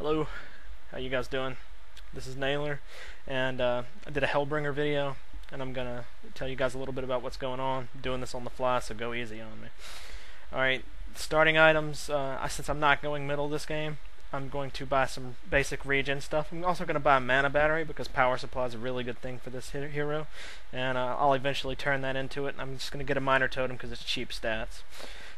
Hello, how you guys doing? This is nayloR, and I did a Hellbringer video, and I'm gonna tell you guys a little bit about what's going on. I'm doing this on the fly, so go easy on me. Alright, starting items, since I'm not going middle this game, I'm going to buy some basic regen stuff. I'm also going to buy a mana battery because power supply is a really good thing for this hero, and I'll eventually turn that into it. I'm just going to get a minor totem because it's cheap stats.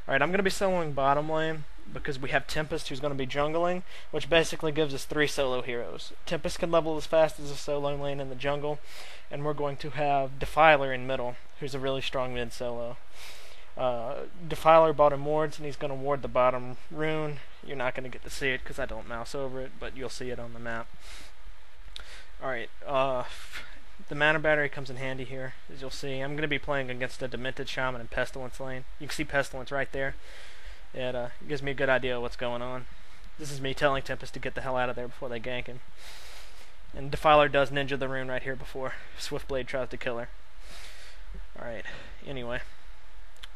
Alright, I'm going to be soloing bottom lane because we have Tempest who's going to be jungling, which basically gives us 3 solo heroes. Tempest can level as fast as a solo lane in the jungle, and we're going to have Defiler in middle, who's a really strong mid solo. Defiler bottom wards, and he's going to ward the bottom rune. You're not going to get to see it because I don't mouse over it, but you'll see it on the map. Alright, the mana battery comes in handy here, as you'll see. I'm going to be playing against a Demented Shaman and Pestilence lane. You can see Pestilence right there. It gives me a good idea of what's going on. This is me telling Tempest to get the hell out of there before they gank him. And Defiler does ninja the rune right here before Swiftblade tries to kill her. Alright, anyway.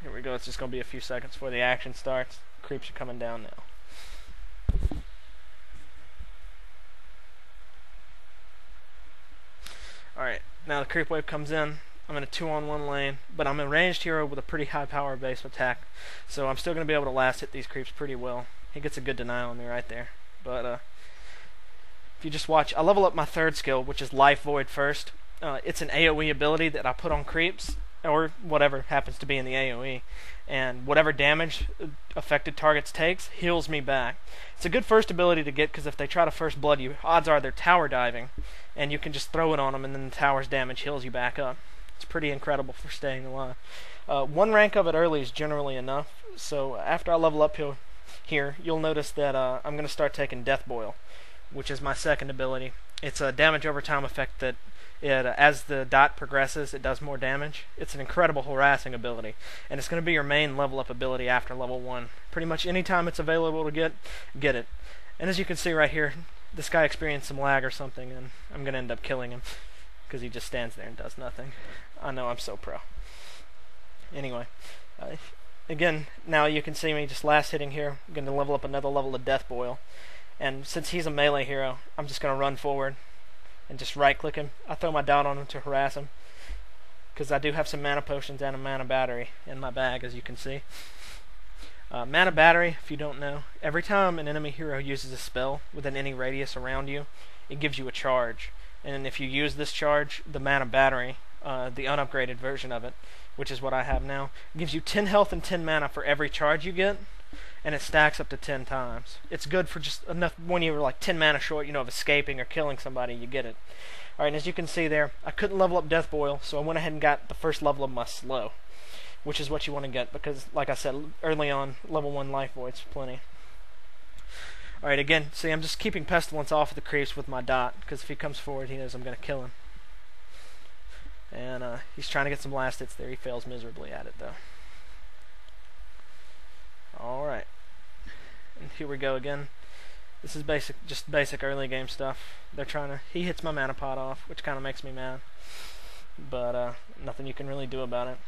Here we go. It's just going to be a few seconds before the action starts. Creeps are coming down now. Alright, now the creep wave comes in. I'm in a 2-on-1 lane, but I'm a ranged hero with a pretty high power base attack, so I'm still going to be able to last hit these creeps pretty well. He gets a good denial on me right there. But if you just watch, I level up my 3rd skill, which is Life Void first. It's an AoE ability that I put on creeps, or whatever happens to be in the AoE, and whatever damage affected targets takes heals me back. It's a good first ability to get because if they try to first blood you, odds are they're tower diving, and you can just throw it on them and then the tower's damage heals you back up. It's pretty incredible for staying alive. 1 rank of it early is generally enough, so after I level up here you'll notice that I'm going to start taking Death Boil, which is my 2nd ability. It's a damage over time effect that as the dot progresses, it does more damage. It's an incredible harassing ability, and it's going to be your main level up ability after level 1. Pretty much any time it's available to get it. And as you can see right here, this guy experienced some lag or something, and I'm going to end up killing him because he just stands there and does nothing. I know, I'm so pro. Anyway, again, now you can see me just last hitting here. I'm going to level up another level of Death Boil, and since he's a melee hero, I'm just going to run forward and just right click him. I throw my dot on him to harass him because I do have some mana potions and a mana battery in my bag, as you can see. Mana battery, if you don't know, every time an enemy hero uses a spell within any radius around you, it gives you a charge. And if you use this charge, the mana battery, the unupgraded version of it, which is what I have now, gives you 10 health and 10 mana for every charge you get, and it stacks up to 10 times. It's good for just enough when you're like 10 mana short, of escaping or killing somebody, you get it. Alright, and as you can see there, I couldn't level up Death Boil, so I went ahead and got the first level of my slow, which is what you want to get because, like I said, early on, level 1 Life Void's plenty. Alright, again, see, I'm just keeping Pestilence off of the creeps with my dot, because if he comes forward, he knows I'm going to kill him. And he's trying to get some last hits there. He fails miserably at it, though. Alright. And here we go again. This is just basic early game stuff. He hits my mana pot off, which kind of makes me mad. But nothing you can really do about it.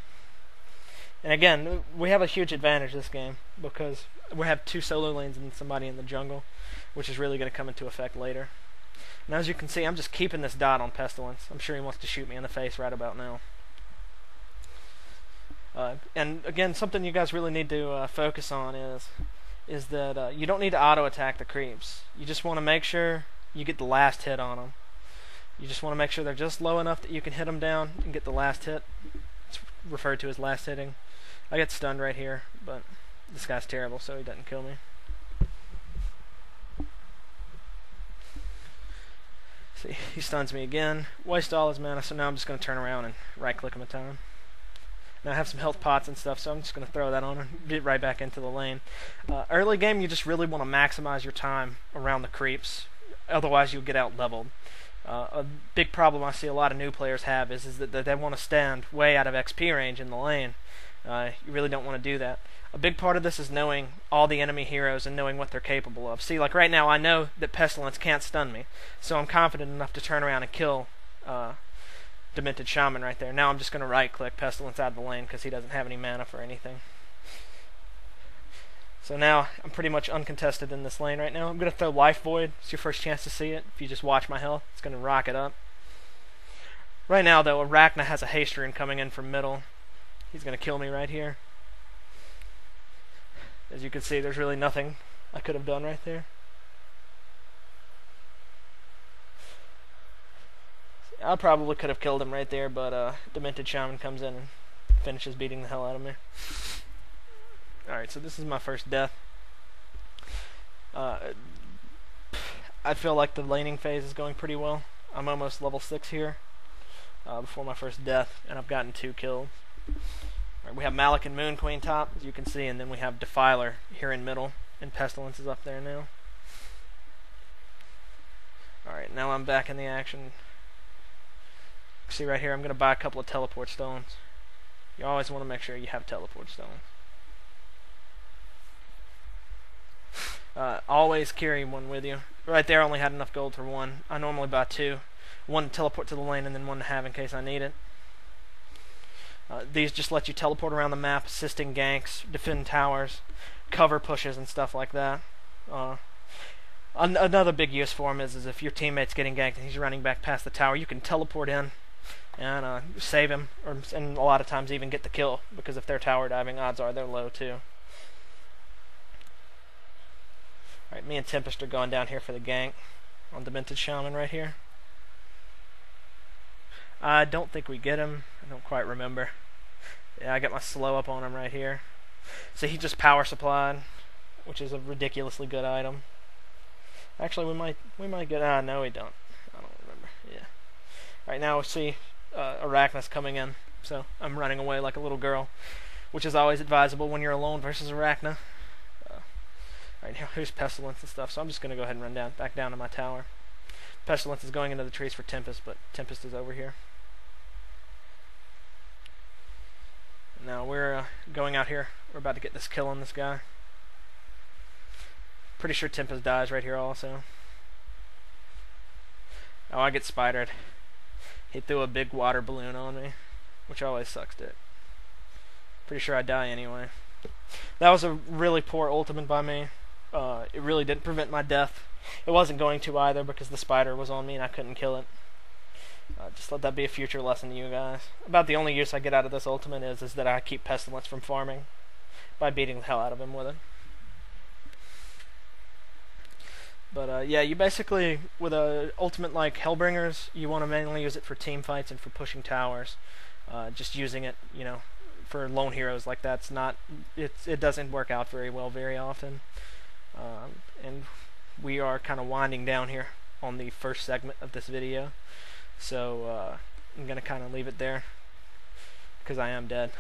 And again, we have a huge advantage this game because we have 2 solo lanes and somebody in the jungle, which is really going to come into effect later. Now as you can see, I'm just keeping this dot on Pestilence. I'm sure he wants to shoot me in the face right about now. And again, something you guys really need to focus on is that you don't need to auto-attack the creeps. You just want to make sure you get the last hit on them. You just want to make sure they're just low enough that you can hit them down and get the last hit. It's referred to as last hitting. I get stunned right here, but this guy's terrible, so he doesn't kill me. See, he stuns me again. Waste all his mana, so now I'm just going to turn around and right-click him a time. Now I have some health pots and stuff, so I'm just going to throw that on and get right back into the lane. Early game, you just really want to maximize your time around the creeps. Otherwise, you'll get out-leveled. A big problem I see a lot of new players have is that they want to stand way out of XP range in the lane. You really don't want to do that. A big part of this is knowing all the enemy heroes and knowing what they're capable of. See, like right now, I know that Pestilence can't stun me, so I'm confident enough to turn around and kill Demented Shaman right there. Now I'm just going to right-click Pestilence out of the lane because he doesn't have any mana for anything. So now I'm pretty much uncontested in this lane right now. I'm going to throw Life Void. It's your first chance to see it. If you just watch my health, it's going to rock it up. Right now, though, Arachna has a haste rune coming in from middle. He's going to kill me right here. As you can see, there's really nothing I could have done right there. I probably could have killed him right there, but Demented Shaman comes in and finishes beating the hell out of me. Alright, so this is my first death. I feel like the laning phase is going pretty well. I'm almost level 6 here before my first death, and I've gotten 2 kills. Alright, we have Malik and Moon Queen top, as you can see, and then we have Defiler here in middle, and Pestilence is up there now. Alright, now I'm back in the action. See right here, I'm going to buy a couple of teleport stones. You always want to make sure you have teleport stones. Always carry one with you. Right there I only had enough gold for one. I normally buy 2. One to teleport to the lane and then one to have in case I need it. These just let you teleport around the map, assisting ganks, defend towers, cover pushes and stuff like that. Another big use for them is if your teammate's getting ganked and he's running back past the tower, you can teleport in and save him, and a lot of times even get the kill, because if they're tower diving, odds are they're low too. Alright, me and Tempest are going down here for the gank on Demented Shaman right here. I don't think we get him. I don't quite remember. Yeah, I got my slow up on him right here. So he just power supplied, which is a ridiculously good item. Actually, we might get. No, we don't. I don't remember. Yeah. Right now we see Arachna's coming in, so I'm running away like a little girl, which is always advisable when you're alone versus Arachna. Right here, here's Pestilence and stuff, so I'm just gonna go ahead and run back down to my tower. Pestilence is going into the trees for Tempest, but Tempest is over here. Now we're going out here. We're about to get this kill on this guy. Pretty sure Tempest dies right here also. Oh, I get spidered. He threw a big water balloon on me, which always sucks dick. Pretty sure I die anyway. That was a really poor ultimate by me. It really didn't prevent my death. It wasn't going to either because the spider was on me and I couldn't kill it. Just let that be a future lesson to you guys. About the only use I get out of this ultimate is that I keep Pestilence from farming by beating the hell out of him with it. But yeah, you basically, with a ultimate like Hellbringers, you want to mainly use it for team fights and for pushing towers. Just using it, you know, for lone heroes like that's not, it doesn't work out very well very often. And we are kind of winding down here on the first segment of this video, so I'm gonna kind of leave it there because I am dead.